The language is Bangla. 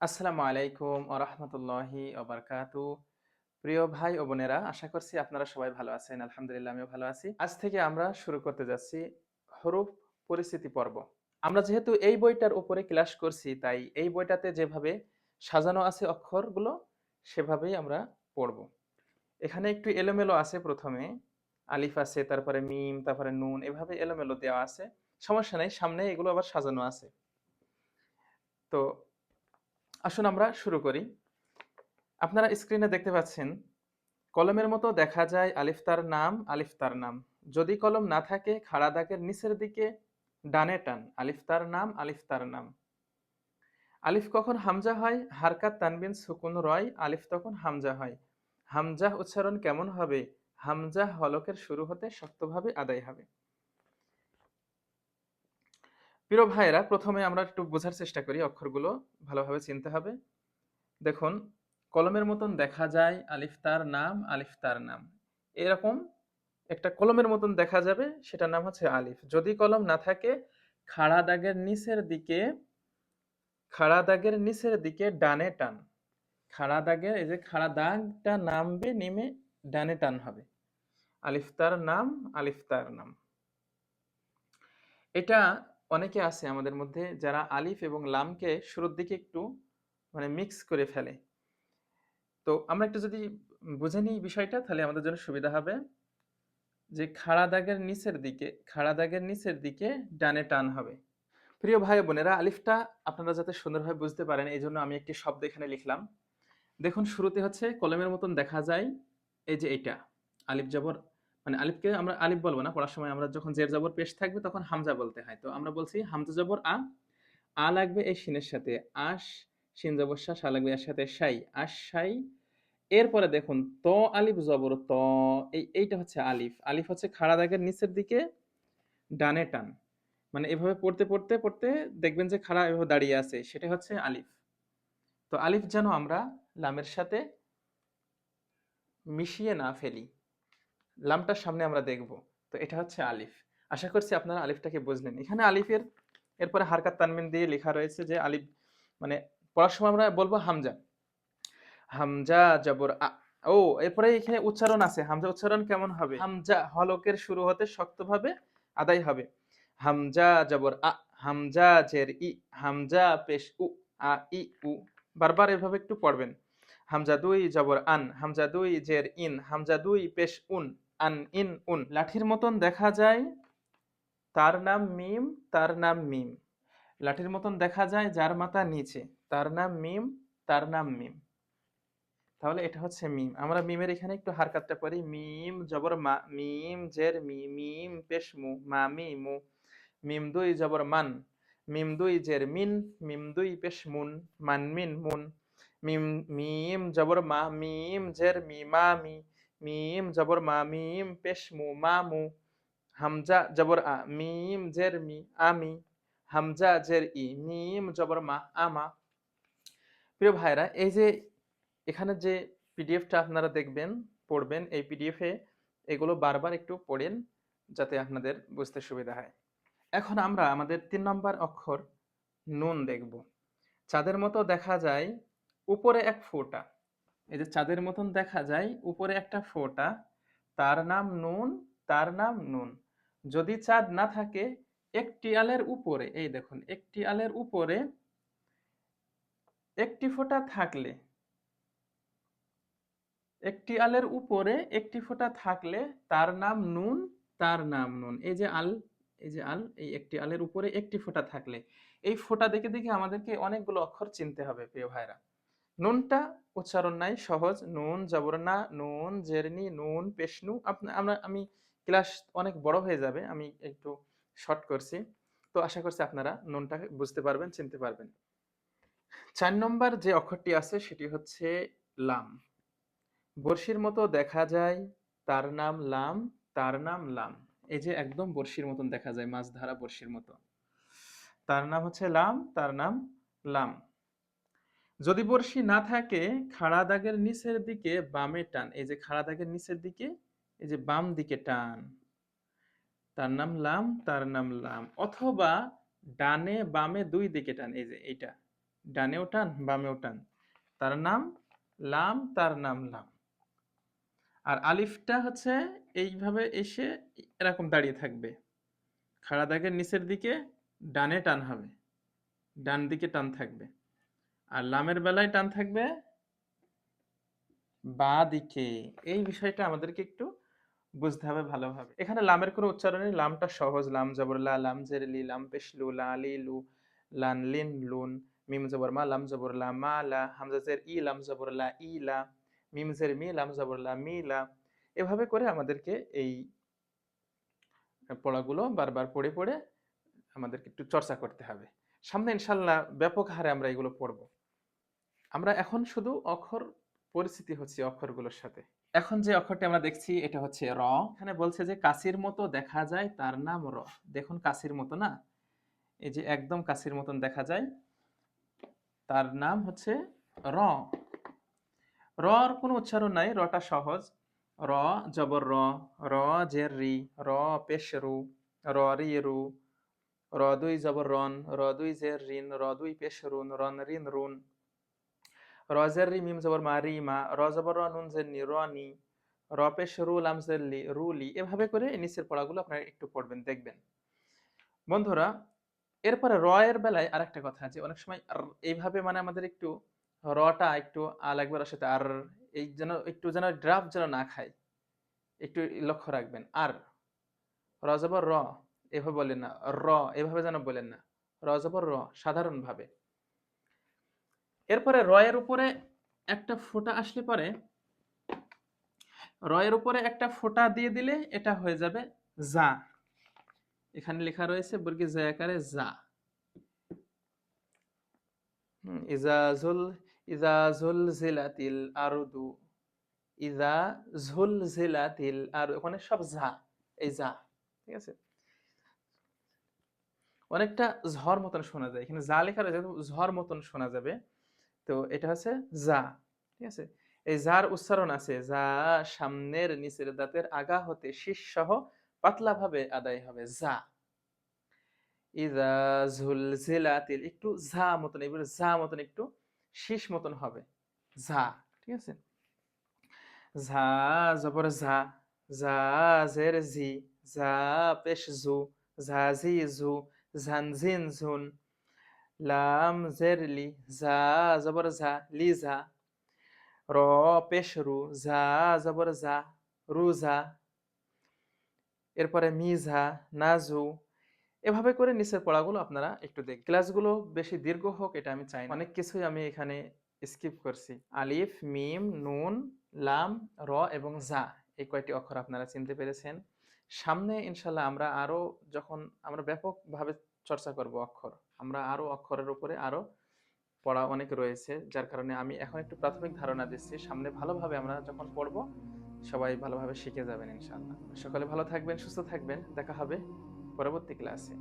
আসসালামু আলাইকুম ওয়া রাহমাতুল্লাহি ওয়া বারাকাতু। প্রিয় ভাই ও বোনেরা, আশা করছি আপনারা সবাই ভালো আছেন। আলহামদুলিল্লাহ আমিও ভালো আছি। আজ থেকে আমরা শুরু করতে যাচ্ছি হরফ পরিচিতি পর্ব। আমরা যেহেতু এই বইটার উপরে ক্লাস করছি, তাই এই বইটাতে যেভাবে সাজানো আছে অক্ষরগুলো সেভাবেই আমরা পড়ব। এখানে একটু এলোমেলো আছে, প্রথমে আলিফ আছে, তারপরে মিম, তারপরে নুন, এভাবে এলোমেলো দেওয়া আছে। সমস্যা নাই, সামনে এগুলো আবার সাজানো আছে। তো আসুন আমরা শুরু করি। আপনারা স্ক্রিনে দেখতে পাচ্ছেন, কলমের মতো দেখা যায় আলিফ তার নাম, আলিফ তার নাম। যদি কলম না থাকে খাড়া দাগের নিচের দিকে ডানে টান, আলিফ তার নাম, আলিফ তার নাম। আলিফ কখন হামজা হয়? হারকাত তানবিন সুকুন রয়, আলিফ তখন হামজা হয়। হামজাহ উচ্চারণ কেমন হবে? হামজাহ হলকের শুরু হতে শক্তভাবে আদায় হবে। প্রিয় ভাইয়েরা, প্রথমে আমরা একটু বোঝার চেষ্টা করি, অক্ষরগুলো ভালোভাবে চিনতে হবে। দেখুন, কলমের মতন দেখা যায় আলিফ তার নাম, আলিফ তার নাম। এরকম একটা কলমের মতন দেখা যাবে, সেটার নাম হচ্ছে আলিফ। যদি কলম না থাকে খাড়া দাগের নিচের দিকে, খাড়া দাগের নিচের দিকে ডানে টান। খাড়া দাগের, এই যে খাড়া দাগটা নামবে, নেমে ডানে টান হবে। আলিফ তার নাম, আলিফ তার নাম। এটা অনেকে আছে আমাদের মধ্যে যারা আলিফ এবং লামকে শুরুর দিকে একটু মিক্স করে ফেলে। তো আমরা একটু যদি বুঝে নিই বিষয়টা, তাহলে আমাদের জন্য সুবিধা হবে। যে খাড়া দাগের নিচের দিকে, খাড়া দাগের নিচের দিকে ডানে টান হবে। প্রিয় ভাই ও বোনেরা, আলিফটা আপনারা যাতে সুন্দরভাবে বুঝতে পারেন, এই জন্য আমি একটি শব্দ এখানে লিখলাম। দেখুন, শুরুতে হচ্ছে কলমের মতন দেখা যায়, এই যে এটা আলিফ জবর, আলিফকে আমরা আলিফ বলবো না, পড়ার সময় আমরা যখন জের জবর পেশ থাকবে তখন হামজা বলতে হয়। তো আমরা বলছি হামজা জবর আ, আ লাগবে এই শিনের সাথে, আশ, শিন জবর শা, শা লাগবে এর সাথে শাই, আশ শাই। এরপরে দেখুন ত, আলিফ জবর ত, এইটা হচ্ছে আলিফ। আলিফ হচ্ছে খাড়া দাগের নিচের দিকে ডানে টান। এভাবে পড়তে পড়তে পড়তে দেখবেন যে খাড়া এভাবে দাঁড়িয়ে আছে, সেটা হচ্ছে আলিফ। তো আলিফ যেন আমরা লামের সাথে মিশিয়ে না ফেলি, লামটার সামনে আমরা দেখব। তো এটা হচ্ছে আলিফ। আশা করছি আপনারা আলিফটাকে বুঝলেন। এখানে আলিফের এরপরে হারকাত তানবিন দিয়ে লেখা রয়েছে যে আলিফ, পড়ার সময় আমরা বলবো হামজা, হামজা জবর আ। ও, এরপরে এখানে উচ্চারণ আছে, হামজা উচ্চারণ কেমন হবে? হামজা হলকের শুরু হতে শক্তভাবে আদায় হবে। হামজা জবর আ, হামজা জের ই, হামজা পেশ উ, আ ই উ। বারবার এভাবে একটু পড়বেন। হামজা দুই জবর আন, হামজা দুই জের ইন, হামজা দুই পেশ উন, আন ইন উন। লাঠির মতন দেখা যায় তার নাম মিম, তার নাম মিম। লাঠির মতন দেখা যায় যার মাথা নিচে, তার নাম মিম, তার নাম মিম। তাহলে এটা হচ্ছে মিম। আমরা মিমের এখানে একটু হারকাতটা পড়ি। মিম জবর মা, মিম জের মি, মিম পেশ মু, মা মি মু। মিম দুই জবর মান, মিম দুই জের মিন, মিম দুই পেশ মুন, মান মিন মুন। মিম, মিম জবর মা, মিম জের মি, মা মি। মিম জবর মা, মিম পেশ মু, মা মু। হামজা জবর আ, মিম জের মি, আমি। হামজা জের ই, মিম জবর মা, আমা। প্রিয় ভাইরা, এই যে এখানে যে পিডিএফটা আপনারা দেখবেন, পড়বেন, এই পিডিএফে এগুলো বারবার একটু পড়েন যাতে আপনাদের বুঝতে সুবিধা হয়। এখন আমরা আমাদের ৩ নম্বর অক্ষর নুন দেখব। চাঁদের মতো দেখা যায় উপরে এক ফোঁটা। এই যে চাঁদের মতন দেখা যায় উপরে একটা ফোঁটা, তার নাম নুন, তার নাম নুন। যদি চাঁদ না থাকে একটি আলের উপরে, এই দেখুন একটি আলের উপরে একটি ফোঁটা থাকলে, একটি আলের উপরে একটি ফোঁটা থাকলে তার নাম নুন, তার নাম নুন। এই যে আল, এই যে আল, এই একটি আলের উপরে একটি ফোঁটা থাকলে, এই ফোঁটা দেখে দেখে আমাদেরকে অনেকগুলো অক্ষর চিনতে হবে প্রিয় ভাইরা। নুনটা উচ্চারণ নাই, সহজ। নুন জবর না, নুন জেরনি, নুন পেশনু। আমি ক্লাস অনেক বড় হয়ে যাবে, আমি একটু শর্ট করছি। তো আশা করছি আপনারা নুনটা বুঝতে পারবেন, চিনতে পারবেন। ৪ নম্বর যে অক্ষরটি আছে সেটি হচ্ছে লাম। বড়শির মতো দেখা যায় তার নাম লাম, তার নাম লাম। এই যে একদম বড়শির মতন দেখা যায়, মাছ ধরা বড়শির মতো, তার নাম হচ্ছে লাম, তার নাম লাম। যদি বড়শি না থাকে খাড়া দাগের নিচের দিকে বামে টান। এই যে খাড়া দাগের নিচের দিকে, এই যে বাম দিকে টান, তার নাম লাম, তার নাম লাম। অথবা ডানে বামে দুই দিকে টান, এই যে এইটা, ডানেও টান বামেও টান, তার নাম লাম, তার নাম লাম। আর আলিফটা হচ্ছে এইভাবে এসে এরকম দাঁড়িয়ে থাকবে, খাড়া দাগের নিচের দিকে ডানে টান হবে, ডান দিকে টান থাকবে। আর লামের বেলায় টান থাকবে বাঁ দিকে। এই বিষয়টা আমাদেরকে একটু বুঝতে হবে ভালোভাবে। এখানে লামের কোনো উচ্চারণ নেই, লামটা সহজ। লাম জবর লা, লাম জের লি, লাম পেশ লু, লা লি লু, লান লিন লুন, মিম জবর মা, লাম জবর লা, মা লা, হামজা জের ই, লাম জবর লা, ই লা, মিম জের মি, লাম জবর লা, মি লা। এভাবে করে আমাদেরকে এই পড়াগুলো বারবার পড়ে পড়ে আমাদেরকে একটু চর্চা করতে হবে। সামনে ইনশাল্লাহ ব্যাপক হারে আমরা এগুলো পড়বো। আমরা এখন শুধু অক্ষর পরিচিতি হচ্ছে অক্ষরগুলোর সাথে। এখন যে অক্ষরটি আমরা দেখছি এটা হচ্ছে র। এখানে বলছে যে কাছির মতো দেখা যায় তার নাম র। দেখুন কাছির মতো না, এই যে একদম কাছির মতন দেখা যায়, তার নাম হচ্ছে র। রর কোনো উচ্চারণ নাই, রটা সহজ। র জবর র, র জের রি, র পেশ রু, র রি রু, র দুই জবর রন, র দুই জের রিন, র দুই পেশ রুন, রন রিন রুন, র জের রি, মিম জবর মা, রি মা, র জবর র, নুন জের নি, র নি, র পেশ রু, লাম জের লি, রুলি। এভাবে করে নিচের পড়াগুলো আপনারা একটু পড়বেন, দেখবেন। বন্ধুরা, এরপরে র এর বেলায় আরেকটা কথা আছে, অনেক সময় এইভাবে মানে আমাদের একটু রটা একটু লাগবে, সাথে আর এই যেন একটু যেন ড্রাফট যেন না খায়, একটু লক্ষ্য রাখবেন। আর র জবর র এভাবে বলেন না, র এভাবে যেন বলেন না, র জবর র সাধারণভাবে। এরপরে র এর উপরে একটা ফোঁটা আসলে পরে, র এর উপরে একটা ফোঁটা দিয়ে দিলে এটা হয়ে যাবে যা। এখানে লেখা রয়েছে বর্গে জা আকারে যা। ইজাজুল ইজাজুল জিলাতিল আরদু, ইজা ঝুল জিলাতিল, আর ওখানে সব যা, এই যা, ঠিক আছে। অনেকটা ঝড় মতন শোনা যায়, এখানে যা লেখা রয়েছে ঝড় মতন শোনা যাবে, তো এটা হচ্ছে যা, ঠিক আছে। এই যার উচ্চারণ আছে, যা সামনের নিচের দাঁতের আগা হতে শীষ সহ পাতলা ভাবে আদায় হবে যা। ইজা ঝুলঝিলাতিল, একটু ঝা মতন, এবারে ঝা মতন একটু শীষ মতন হবে ঝা, ঠিক আছে। ঝা জবর ঝা, ঝা জের ঝি, ঝা পেশ জু, ঝাঝি ঝু, ঝানঝিন ঝুন, লাম জের লি, ঝা জবর ঝা, লি ঝা, র পেশ রু, ঝা জবর ঝা, রু ঝা, এরপরে মিঝা, নাজু। এভাবে করে নিচের পড়াগুলো আপনারা একটু দেখ। ক্লাসগুলো বেশি দীর্ঘ হোক এটা আমি চাই না, অনেক কিছুই আমি এখানে স্কিপ করছি। আলিফ, মিম, নুন, লাম, র এবং জা, এই কয়টি অক্ষর আপনারা চিনতে পেরেছেন। সামনে ইনশাল্লাহ আমরা আরো, যখন আমরা ব্যাপকভাবে চর্চা করব অক্ষর, আমরা আরো অক্ষরের উপরে আরো পড়া অনেক রয়েছে, যার কারণে আমি এখন একটু প্রাথমিক ধারণা দিচ্ছি। সামনে ভালোভাবে আমরা যখন পড়ব সবাই ভালোভাবে শিখে যাবেন ইনশাআল্লাহ। সকলে ভালো থাকবেন, সুস্থ থাকবেন, দেখা হবে পরবর্তী ক্লাসে।